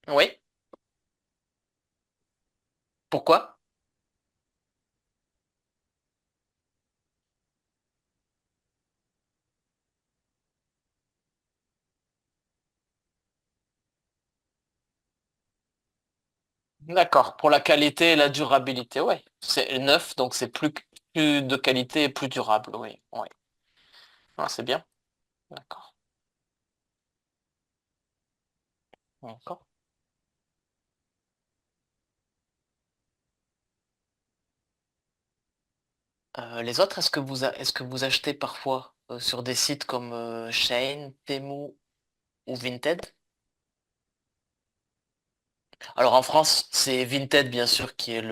Oui. Pourquoi? D'accord. Pour la qualité et la durabilité, oui. C'est neuf, donc c'est plus de qualité et plus durable, oui. Oui. Ah, c'est bien. D'accord. D'accord. Les autres, est-ce que vous achetez parfois sur des sites comme Shein, Temu ou Vinted? Alors en France, c'est Vinted bien sûr qui est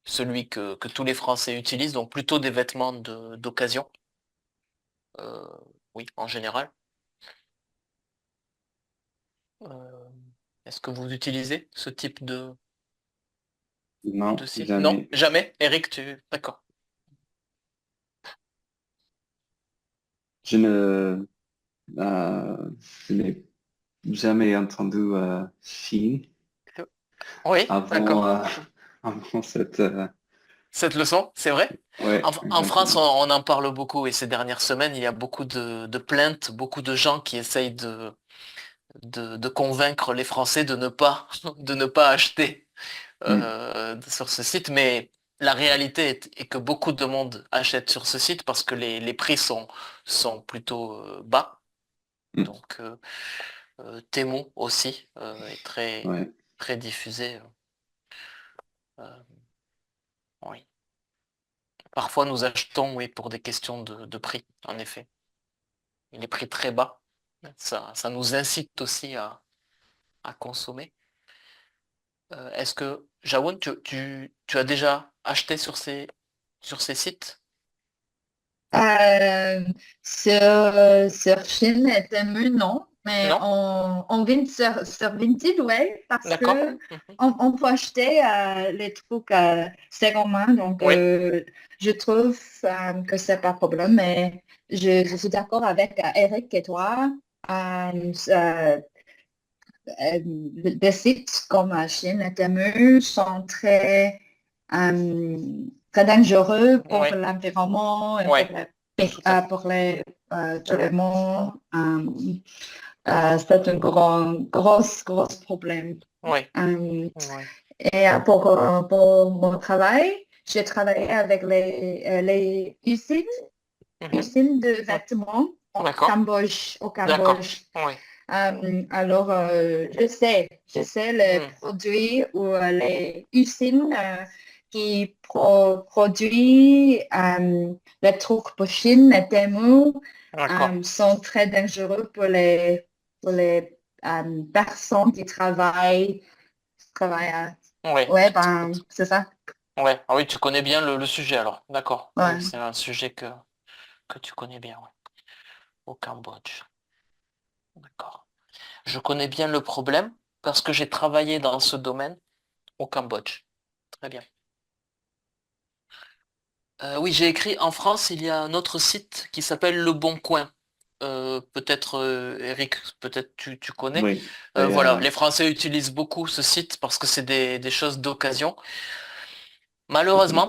celui que tous les Français utilisent, donc plutôt des vêtements d'occasion, euh, oui, en général. Euh, Est-ce que vous utilisez ce type de Non, site? Non, jamais. jamais. Eric, D'accord. Je ne, je n'ai jamais entendu Chine Oui, avant, d'accord. avant cette... Cette leçon, c'est vrai? ouais, En France, exactement. on en parle beaucoup et ces dernières semaines, il y a beaucoup de plaintes, beaucoup de gens qui essayent de convaincre les Français de ne pas, de ne pas acheter Mm, sur ce site. Mais la réalité est que beaucoup de monde achète sur ce site parce que les prix sont plutôt bas. mm, Donc, Temu aussi est ouais. très diffusé. Euh, oui. Parfois, nous achetons, oui, pour des questions de prix, en effet. Les prix très bas, ça nous incite aussi à consommer. Est-ce que, Jawoun, tu as déjà acheté sur ces sites? Euh, sur Chine et Temu, non, mais Non? sur Vinted, ouais, parce D'accord? que Mhm. on peut acheter les trucs seconde main, donc Oui, je trouve que c'est pas problème, mais je suis d'accord avec Eric et toi. Euh, euh, des sites comme Chine et Temu sont très dangereux pour oui, l'environnement et oui, tout à fait. pour les éléments. C'est un gros problème. Oui, Euh, oui. et pour mon travail, j'ai travaillé avec les Mhm. usines de Oui. vêtements D'accord, Au d'accord. Cambodge. Oui. Alors, je sais les Hmm. produits ou les usines qui produisent les trucs pour Chine et Temu D'accord. sont très dangereux pour les personnes qui travaillent Oui. ouais, c'est ça. Ouais. Ah oui, tu connais bien le sujet alors. D'accord. Oui, Ouais. c'est un sujet que tu connais bien, ouais. Au Cambodge. D'accord. Je connais bien le problème. parce que j'ai travaillé dans ce domaine au Cambodge. Très bien. Oui, j'ai écrit en France, il y a un autre site qui s'appelle Le Bon Coin. Peut-être Eric, peut-être tu connais. Oui, oui, Voilà, les Français utilisent beaucoup ce site parce que c'est des choses d'occasion. c'est un Malheureusement,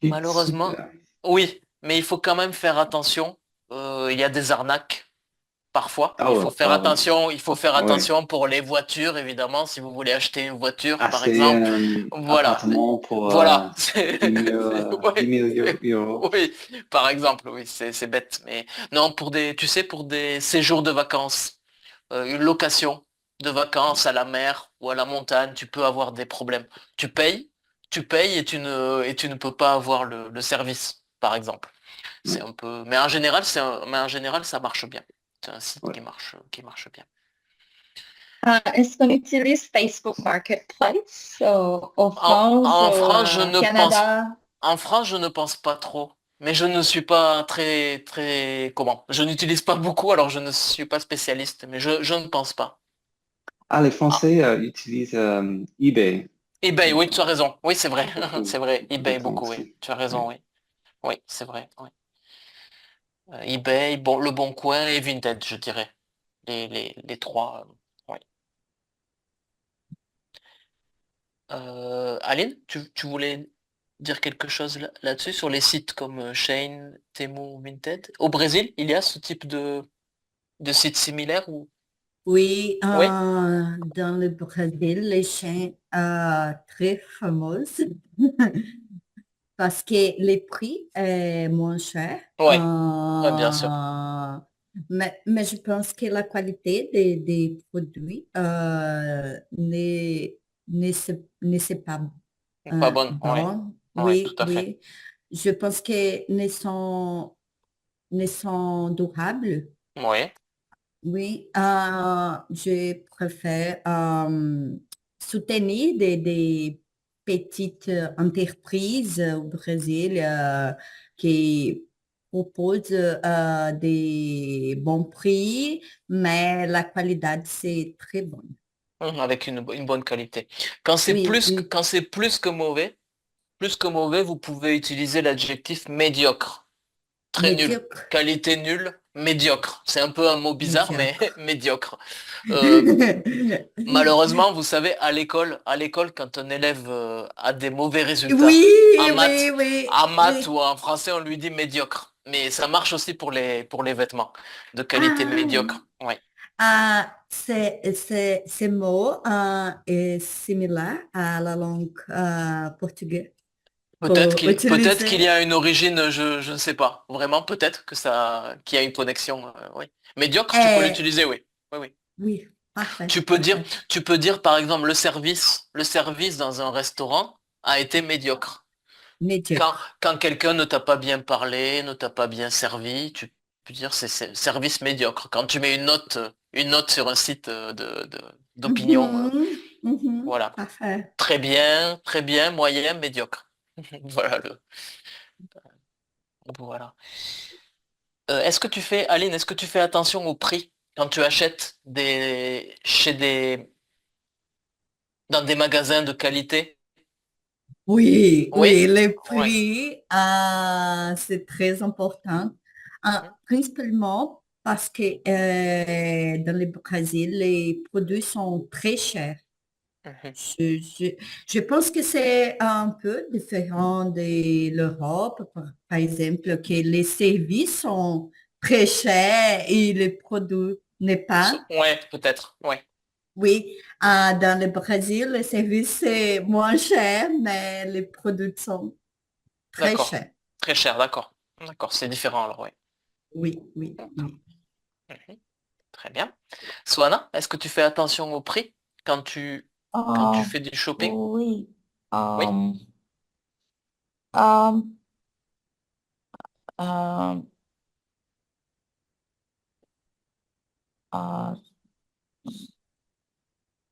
site malheureusement, super. oui, mais il faut quand même faire attention. Il y a des arnaques parfois. Ah ouais, Il faut faire oui. attention pour les voitures, évidemment, si vous voulez acheter une voiture, Ah, par c'est exemple. un Voilà, appartement pour voilà. 10 Oui, 000 euros. oui, par exemple, oui, c'est bête. Mais non, tu sais, pour des séjours de vacances, une location de vacances à la mer ou à la montagne, tu peux avoir des problèmes. Tu payes, et tu ne peux pas avoir le service, par exemple. C'est Ouais, un peu, mais en général, mais en général, ça marche bien. C'est un site ouais. qui marche bien. Est-ce qu'on utilise Facebook Marketplace en France En ou France, Canada? en France, je ne pense pas trop. Mais je ne suis pas comment? Je n'utilise pas beaucoup, alors je ne suis pas spécialiste, mais je ne pense pas. Ah, les Ah, Français utilisent eBay eBay, oui, tu as raison. Oui, c'est vrai. C'est vrai. beaucoup de eBay, temps beaucoup, oui. aussi. Tu as raison, Oui. oui. Oui, c'est vrai. Oui. eBay, bon, Le Bon Coin et Vinted, je dirais. Les trois. Oui. Aline, tu voulais dire quelque chose là-dessus sur les sites comme Shein, Temu, Vinted? Au Brésil, il y a ce type de sites similaires ou... Oui, Oui, dans le Brésil, les chiens très fameuses parce que les prix est moins cher. oui, ouais, bien sûr. Mais je pense que la qualité des produits n'est pas Pas bonne, oui, bon. oui, tout Oui, à fait. oui. Je pense que ne sont durables. Oui, Oui, je préfère soutenir des petites entreprises au Brésil qui proposent des bons prix, mais la qualité, c'est très bonne. avec une bonne qualité. Oui, oui, Quand c'est plus que mauvais, vous pouvez utiliser l'adjectif médiocre. Très nul. médiocre. Qualité nulle, médiocre. C'est un peu un mot bizarre, mais Médiocre. médiocre. Euh, Malheureusement, vous savez, à l'école, quand un élève a des mauvais résultats Oui, oui, en oui, maths ou oui. en français, on lui dit médiocre. Mais ça marche aussi pour les vêtements de qualité Ah. médiocre. Oui. Ces mots est similaire à la langue portugaise pour Peut-être qu'il y utiliser. a une origine, je ne sais pas. Vraiment, peut-être qu'il y a une connexion. Oui. Médiocre, tu peux Et, l'utiliser, oui. Oui, oui. oui, parfait, Tu peux dire, parfait. tu peux dire par exemple le service dans un restaurant a été médiocre. Médiocre. Quand quelqu'un ne t'a pas bien parlé, ne t'a pas bien servi, tu peux dire c'est service médiocre. Quand tu mets une note sur un site d'opinion, Mhm, mhm, voilà. parfait. Très bien, moyen, médiocre. Voilà voilà. Aline, est-ce que tu fais attention au prix quand tu achètes dans des magasins de qualité? Oui, oui, Oui? les Oui. prix, c'est très important. Principalement parce que dans le Brésil, les produits sont très chers. Mhm. Je, je- je pense que c'est un peu différent de l'Europe, par exemple, que les services sont très chers et les produits n'est pas. Ouais, peut-être. Ouais. Oui, dans le Brésil, les services c'est moins cher, mais les produits sont très D'accord. chers. Très cher, d'accord. D'accord, c'est différent alors, oui. Oui, oui, D'accord. oui. Mhm. Très bien. Swana, est-ce que tu fais attention au prix quand tu Ah, fais du shopping? oui. Oui. Um, um, um,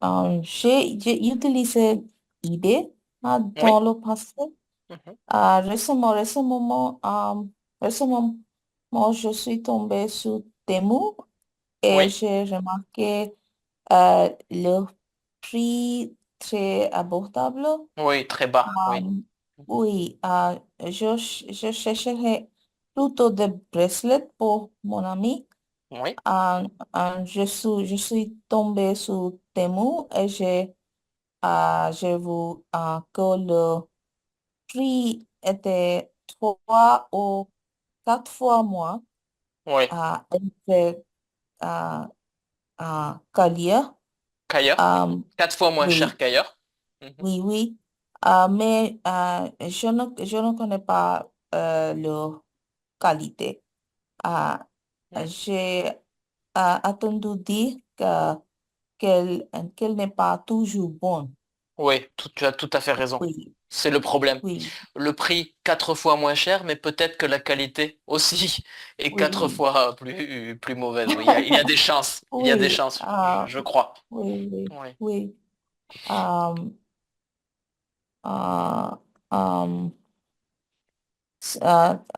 uh, j'ai utilisé eBay dans Oui. le passé. Mhm. Récemment, moi, je suis tombée sur Temu et Oui. j'ai remarqué le prix très abordable. Oui, très bas, oui. Oui, je chercherai plutôt des bracelets pour mon ami. Oui, Je suis tombée sur Temu et j'ai vu que le prix était 3 ou 4 fois moins oui. élevé à, qu'ailleurs. Qu'ailleurs? Euh, 4 fois moins cher oui, qu'ailleurs. Mhm. oui, oui. Mais je ne connais pas leur qualité. Ah, Mm. j'ai entendu dire qu'elle n'est pas toujours bonne. Oui, tu as tout à fait raison. Oui, C'est le problème. oui, Le prix 4 fois moins cher, mais peut-être que la qualité aussi est oui, 4 fois plus mauvaise. Oui, il y a des chances. Il y a des oui, chances, je crois. oui, oui, Oui. oui. Euh, euh,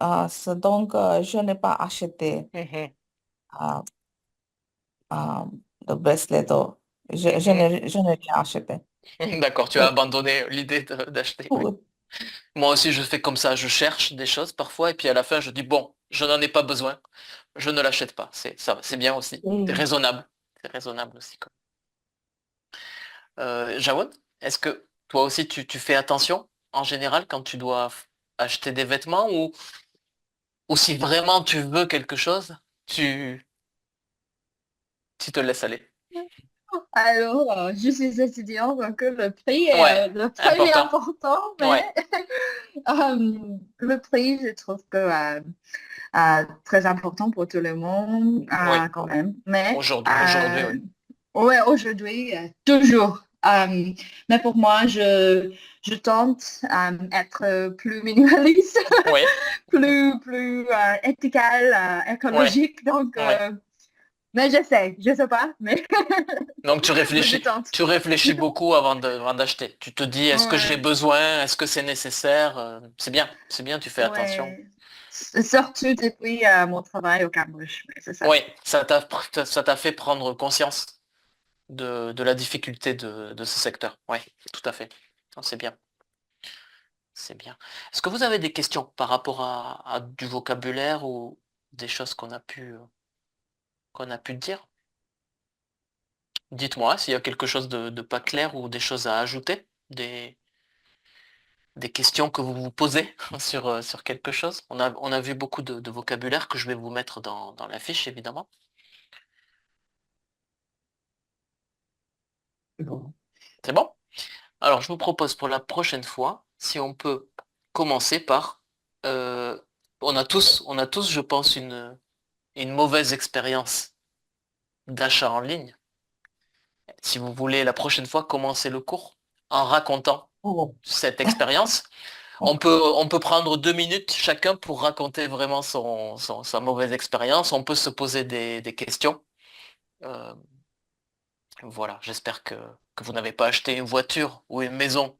euh, donc, je n'ai pas acheté Mhm. euh, euh, de bracelet d'or. Mhm. Je n'ai rien acheté. D'accord, tu as Oui, abandonné l'idée d'acheter. Oui. oui, Moi aussi, je fais comme ça. Je cherche des choses parfois et puis à la fin, je dis, bon, je n'en ai pas besoin. Je ne l'achète pas. Ça, c'est bien aussi. C'est oui. raisonnable. C'est raisonnable aussi. Jawad, est-ce que toi aussi tu fais attention en général quand tu dois acheter des vêtements ou si vraiment tu veux quelque chose, tu, tu te laisses aller? Alors, je suis étudiante, donc Ouais, le prix est important. important, mais Ouais, le prix, je trouve que très important pour tout le monde oui. quand même. Mais Aujourd'hui, oui. ouais, aujourd'hui, toujours. Mais pour moi, je tente être plus minimaliste, Oui, plus éthical, oui, écologique. Donc, oui. mais je sais pas, mais, Donc mais je tente. tu réfléchis beaucoup avant d'acheter. Tu te dis, est-ce que j'ai Ouais, besoin? Est-ce que c'est nécessaire? C'est bien, tu fais attention. ouais. Surtout depuis mon travail au Cambodge, mais c'est ça. Oui, ça t'a fait prendre conscience de la difficulté de ce secteur. Oui, tout à fait. Non, c'est bien, c'est bien. Est-ce que vous avez des questions par rapport à du vocabulaire ou des choses qu'on a pu dire? Dites-moi s'il y a quelque chose de pas clair ou des choses à ajouter, des questions que vous vous posez sur quelque chose. On a vu beaucoup de vocabulaire que je vais vous mettre dans la fiche, évidemment. C'est bon. C'est bon? Alors, je vous propose pour la prochaine fois, si on peut commencer par... euh, on a tous, je pense, une mauvaise expérience d'achat en ligne. Si vous voulez, la prochaine fois, commencer le cours en racontant Oh. cette expérience. On peut prendre 2 minutes chacun pour raconter vraiment sa mauvaise expérience. On peut se poser des questions. Euh, voilà, j'espère que vous n'avez pas acheté une voiture ou une maison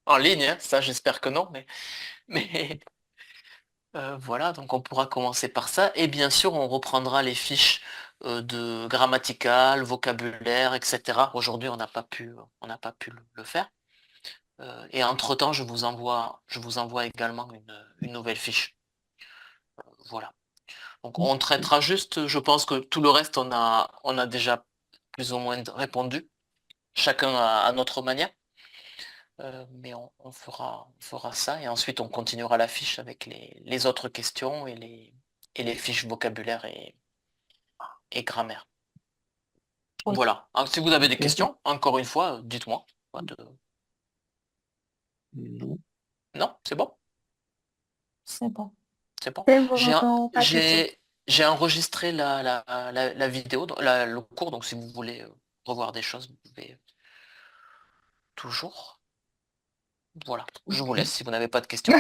en ligne, hein. Ça, j'espère que non, mais voilà, donc on pourra commencer par ça. Et bien sûr, on reprendra les fiches de grammatical, vocabulaire, etc. Aujourd'hui, on n'a pas pu le faire. Et entre-temps, je vous envoie également une nouvelle fiche. Voilà. Donc on traitera juste, je pense que tout le reste, on a déjà plus ou moins répondu, chacun à notre manière. Mais on fera ça et ensuite on continuera la fiche avec les autres questions et les fiches vocabulaire et grammaire. Oui, Voilà. Alors, si vous avez des Ok. questions, encore une fois, dites-moi. Non. Non, c'est bon, c'est bon. c'est bon. C'est J'ai, bon, pas de question. j'ai enregistré la vidéo, le cours, donc si vous voulez revoir des choses, vous pouvez toujours. Voilà. Je vous Ok. laisse si vous n'avez pas de questions.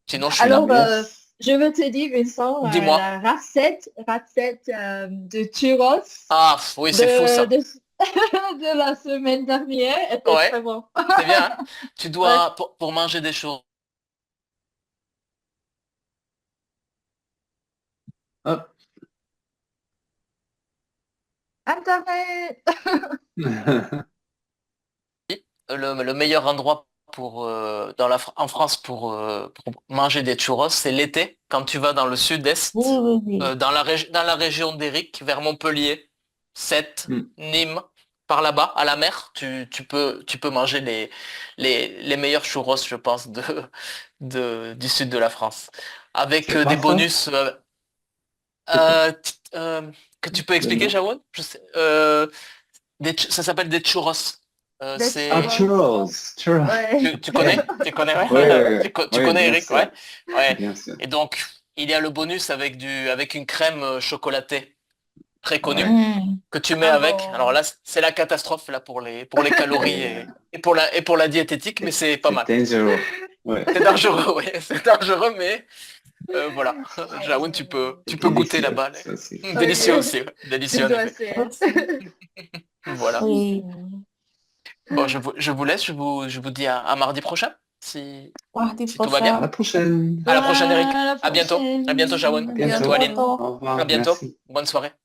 Sinon, je suis là. Alors, Yes. je veux te dire, Vincent, Dis-moi. la recette de churros Ah, oui, c'est fou de, ça. de, de la semaine dernière était Ouais, très bon. c'est bien, hein. Tu Ouais. dois, pour manger des choses. Hop. Internet! le meilleur endroit pour, en France pour manger des churros, c'est l'été, quand tu vas dans le sud-est, Oui, oui, oui. dans la région d'Éric, vers Montpellier, Sète, Mm. Nîmes, par là-bas, à la mer, tu peux manger les meilleurs churros, je pense, du sud de la France. Avec C'est quoi des ça? bonus que tu peux Le expliquer, nom. Jawoun? Ça s'appelle des churros. Des Ah, C'est churros. churros. Ouais. tu connais? Tu connais, ouais? Oui, oui, oui. Tu Oui, connais bien Eric, sûr. ouais? Ouais. Bien sûr. Et donc, il y a le bonus avec une crème chocolatée très connue Ouais. que tu mets Ah avec. Alors bon. là, c'est la catastrophe là pour les calories et pour la diététique, mais c'est pas C'est mal. dangereux. Ouais. C'est dangereux, oui, c'est dangereux, mais voilà. Jaoun, C'est tu peux goûter délicieux, là-bas. ça aussi. Délicieux Ok. aussi, ouais. Délicieux Je en dois effet. essayer. Voilà. Oui. Bon, je vous laisse, je vous dis à mardi prochain, Mardi si tout va bien. À la prochain. prochaine. À la prochaine, Eric. À la À bientôt. À bientôt, prochaine. Jaoun. À À À bientôt, bientôt. Aline. bientôt. Au revoir. À bientôt. Merci. Bonne soirée.